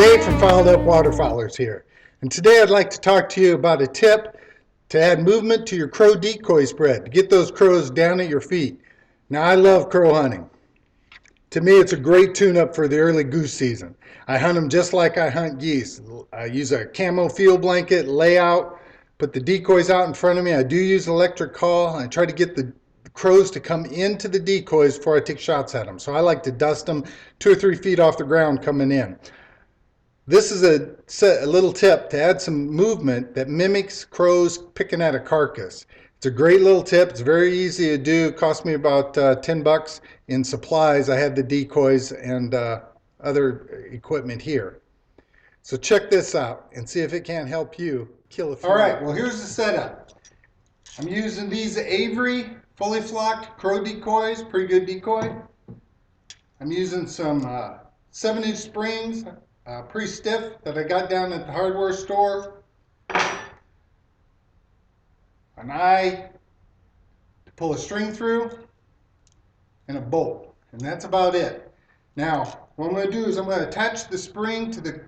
Dave from Fouled Up Waterfowlers here, and today I'd like to talk to you about a tip to add movement to your crow decoy spread, to get those crows down at your feet. Now, I love crow hunting. To me, it's a great tune-up for the early goose season. I hunt them just like I hunt geese. I use a camo field blanket, lay out, put the decoys out in front of me. I do use electric call. I try to get the crows to come into the decoys before I take shots at them. So I like to dust them 2 or 3 feet off the ground coming in. This is a little tip to add some movement that mimics crows picking at a carcass. It's a great little tip. It's very easy to do. It cost me about 10 bucks in supplies. I had the decoys and other equipment here. So check this out and see if it can't help you kill a few. All right, well, here's the setup. I'm using these Avery fully flocked crow decoys, pretty good decoy. I'm using some 7-inch springs, pretty stiff, that I got down at the hardware store. An eye to pull a string through, and a bolt, and that's about it. Now, what I'm going to do is I'm going to attach the spring to the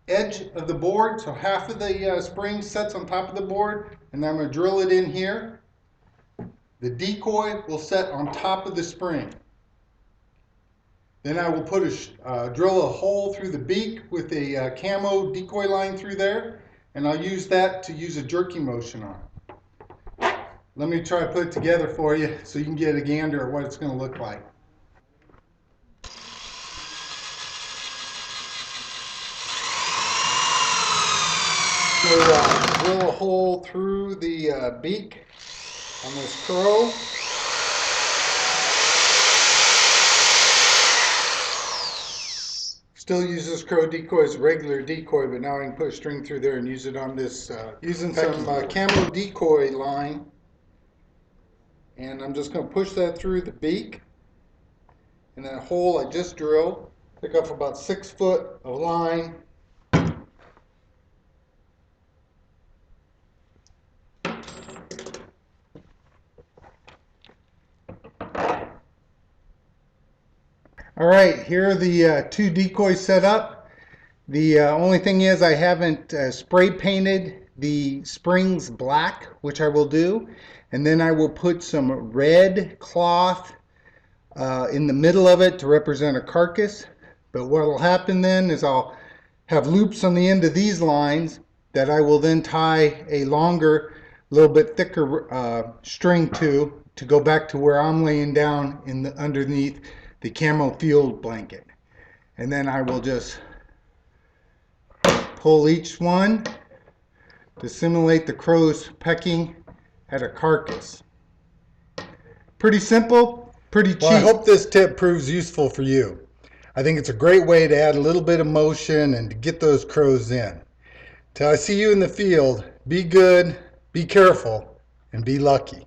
edge of the board, so half of the spring sets on top of the board, and then I'm going to drill it in here. The decoy will set on top of the spring. Then I will put drill a hole through the beak with a camo decoy line through there, and I'll use that to use a jerky motion on. Let me try to put it together for you so you can get a gander at what it's going to look like. So drill a hole through the beak on this crow. Still use this crow decoy as a regular decoy, but now I can put a string through there and use it on this, using some camo decoy line. And I'm just going to push that through the beak. And that hole I just drilled, pick up about 6 foot of line. All right, here are the 2 decoys set up. The only thing is I haven't spray painted the springs black, which I will do. And then I will put some red cloth in the middle of it to represent a carcass. But what will happen then is I'll have loops on the end of these lines that I will then tie a longer, little bit thicker string to go back to where I'm laying down underneath the camo field blanket. And then I will just pull each one to simulate the crows pecking at a carcass. Pretty simple, pretty cheap. Well, I hope this tip proves useful for you. I think it's a great way to add a little bit of motion and to get those crows in. Till I see you in the field, be good, be careful, and be lucky.